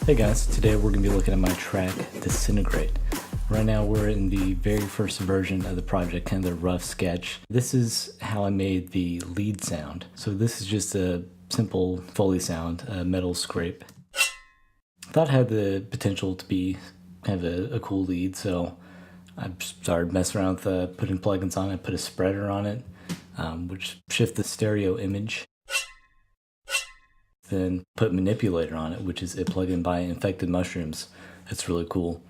Hey guys, today we're going to be looking at my track Disintegrate. Right now we're in the very first version of the project, kind of the rough sketch. This is how I made the lead sound. So this is just a simple Foley sound, a metal scrape. I thought it had the potential to be kind of a cool lead, so I started messing around with putting plugins on it. I put a spreader on it, which shifts the stereo image. Then put manipulator on it, which is a plugin by Infected Mushrooms. It's really cool.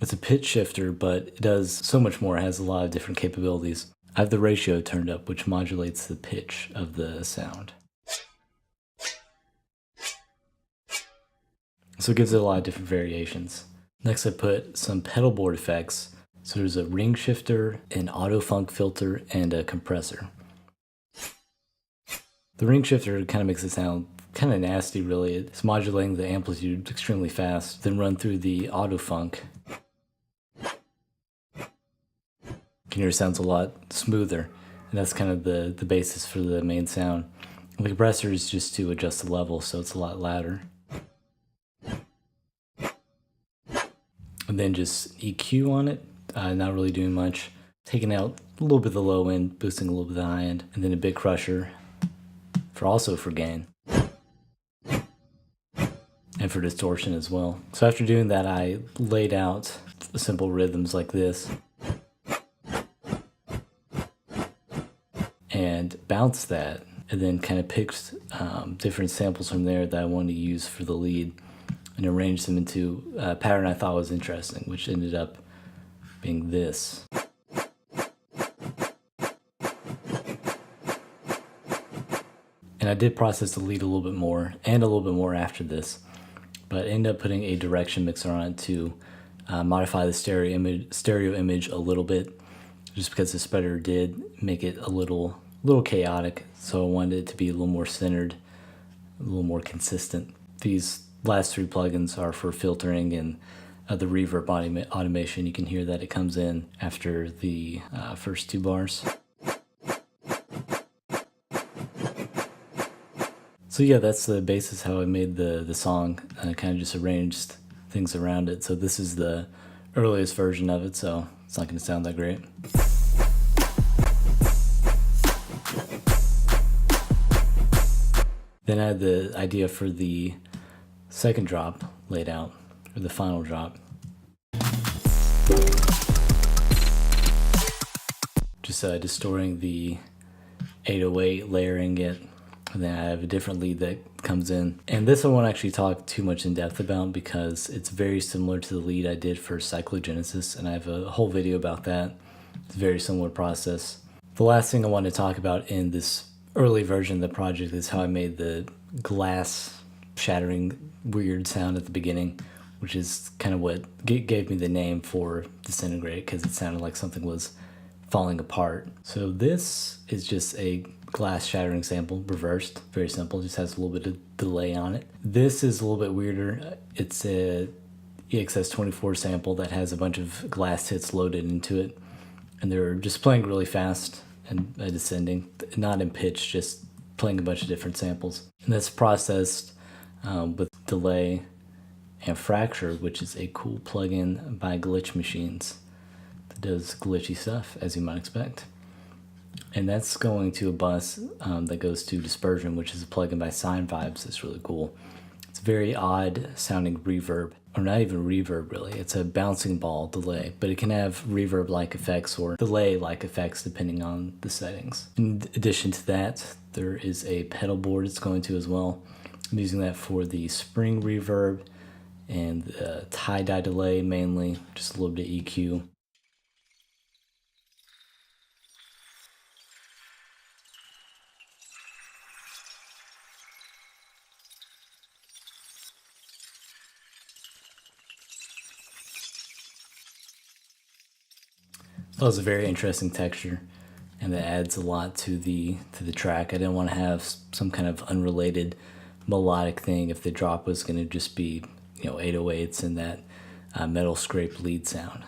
It's a pitch shifter, but it does so much more. It has a lot of different capabilities. I have the ratio turned up, which modulates the pitch of the sound. So it gives it a lot of different variations. Next I put some pedal board effects. So there's a ring shifter, an auto funk filter, and a compressor. The ring shifter kind of makes it sound kind of nasty, really. It's modulating the amplitude extremely fast, then run through the auto funk. You can hear it sounds a lot smoother, and that's kind of the basis for the main sound. And the compressor is just to adjust the level, so it's a lot louder. And then just EQ on it, not really doing much. Taking out a little bit of the low end, boosting a little bit of the high end, and then a bit crusher for gain. And for distortion as well. So after doing that, I laid out simple rhythms like this and bounced that, and then kind of picked different samples from there that I wanted to use for the lead and arranged them into a pattern I thought was interesting, which ended up being this. And I did process the lead a little bit more and a little bit more after this, but ended up putting a direction mixer on it to modify the stereo image a little bit, just because the spreader did make it a little chaotic. So I wanted it to be a little more centered, a little more consistent. These last three plugins are for filtering and the reverb automation. You can hear that it comes in after the first two bars. So yeah, that's the basis how I made the song. I kind of just arranged things around it. So this is the earliest version of it, so it's not going to sound that great. Then I had the idea for the second drop laid out, or the final drop. Just distorting the 808, layering it. And then I have a different lead that comes in. And this I won't actually talk too much in depth about because it's very similar to the lead I did for Cyclogenesis, and I have a whole video about that. It's a very similar process. The last thing I want to talk about in this early version of the project is how I made the glass shattering weird sound at the beginning, which is kind of what gave me the name for Disintegrate, because it sounded like something was falling apart. So this is just a glass shattering sample, reversed, very simple, just has a little bit of delay on it. This is a little bit weirder. It's a EXS24 sample that has a bunch of glass hits loaded into it, and they're just playing really fast and descending, not in pitch, just playing a bunch of different samples. And that's processed with delay and fracture, which is a cool plugin by Glitch Machines that does glitchy stuff, as you might expect. And that's going to a bus that goes to dispersion, which is a plugin by Sine Vibes. That's really cool. It's very odd sounding reverb, or not even reverb really. It's a bouncing ball delay, but it can have reverb-like effects or delay-like effects depending on the settings. In addition to that, there is a pedal board it's going to as well. I'm using that for the spring reverb and tie-dye delay mainly, just a little bit of EQ. That was a very interesting texture, and that adds a lot to the track. I didn't want to have some kind of unrelated melodic thing if the drop was going to just be, 808s and that metal scrape lead sound.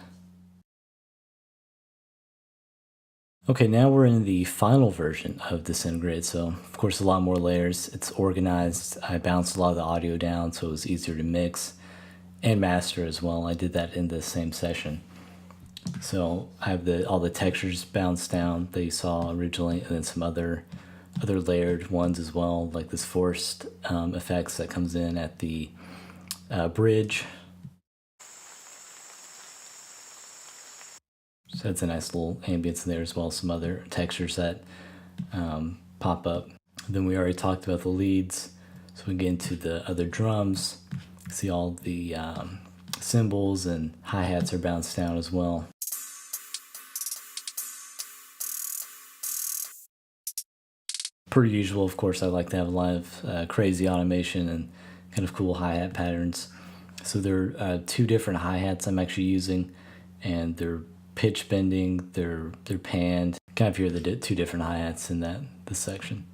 Okay, now we're in the final version of Disintegrate, so of course a lot more layers. It's organized. I bounced a lot of the audio down so it was easier to mix. and master as well. I did that in the same session. So I have all the textures bounced down that you saw originally, and then some other layered ones as well, like this forced effects that comes in at the bridge. So that's a nice little ambience in there as well, some other textures that pop up. Then we already talked about the leads, so we get into the other drums. See all the cymbals and hi-hats are bounced down as well. Per usual, of course, I like to have a lot of crazy automation and kind of cool hi-hat patterns. So there are 2 different hi-hats I'm actually using, and they're pitch bending, they're panned. Kind of hear the 2 different hi-hats in this section.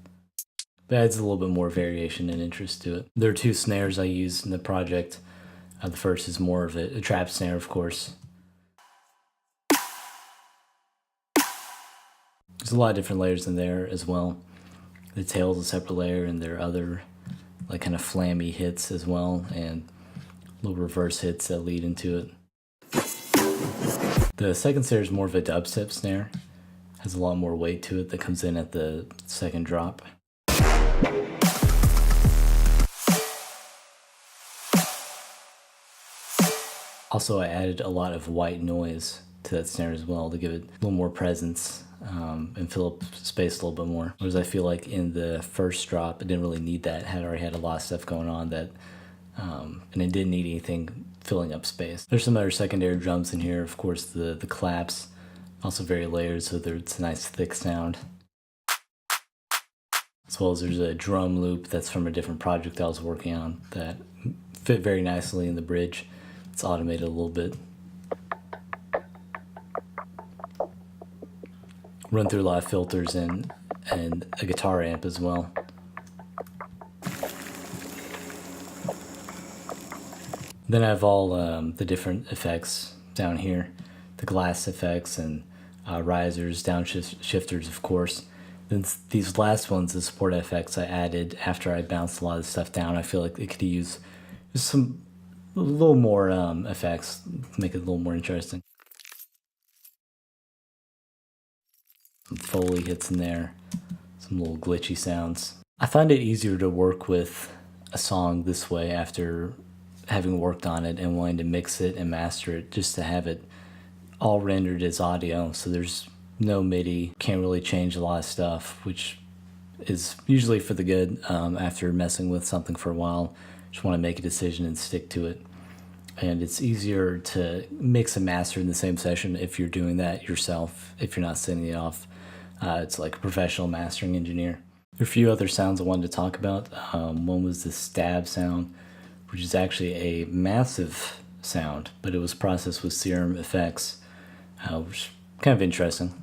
But adds a little bit more variation and interest to it. There are 2 snares I used in the project. The first is more of a trap snare, of course. There's a lot of different layers in there as well. The tail's a separate layer, and there are other like kind of flammy hits as well, and little reverse hits that lead into it. The second snare is more of a dubstep snare. Has a lot more weight to it that comes in at the second drop. Also, I added a lot of white noise to that snare as well to give it a little more presence and fill up space a little bit more. Whereas I feel like in the first drop, I didn't really need that. I already had a lot of stuff going on that, and it didn't need anything filling up space. There's some other secondary drums in here. Of course, the claps, also very layered, so it's a nice thick sound. As well as there's a drum loop that's from a different project I was working on that fit very nicely in the bridge. It's automated a little bit. Run through a lot of filters and a guitar amp as well. Then I have all the different effects down here. The glass effects and risers, downshifters, of course. Then these last ones, the support effects I added after I bounced a lot of stuff down. I feel like it could use just a little more effects, make it a little more interesting. Some Foley hits in there, some little glitchy sounds. I find it easier to work with a song this way after having worked on it and wanting to mix it and master it, just to have it all rendered as audio, so there's no MIDI, can't really change a lot of stuff, which is usually for the good. After messing with something for a while, just want to make a decision and stick to it. And it's easier to mix and master in the same session if you're doing that yourself, if you're not sending it off. It's like a professional mastering engineer. There are a few other sounds I wanted to talk about. One was the stab sound, which is actually a massive sound, but it was processed with Serum effects, which is kind of interesting.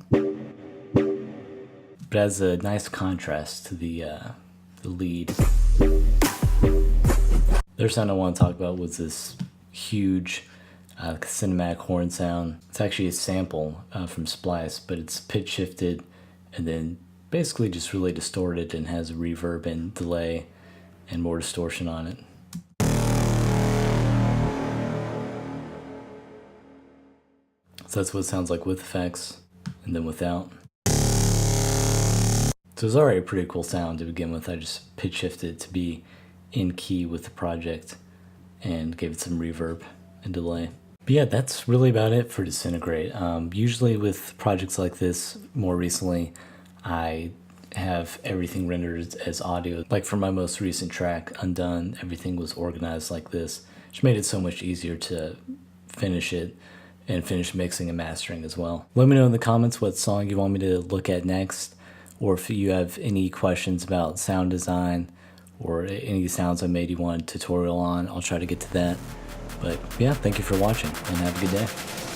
But has a nice contrast to the lead. The other sound I want to talk about was this huge cinematic horn sound. It's actually a sample from Splice, but it's pitch shifted and then basically just really distorted and has reverb and delay and more distortion on it. So that's what it sounds like with effects and then without. So it's already a pretty cool sound to begin with. I just pitch shifted it to be in key with the project and gave it some reverb and delay. But yeah, that's really about it for Disintegrate. Usually with projects like this, more recently, I have everything rendered as audio. Like for my most recent track, Undone, everything was organized like this, which made it so much easier to finish it and finish mixing and mastering as well. Let me know in the comments what song you want me to look at next, or if you have any questions about sound design or any sounds I made you want a tutorial on. I'll try to get to that. But yeah, thank you for watching and have a good day.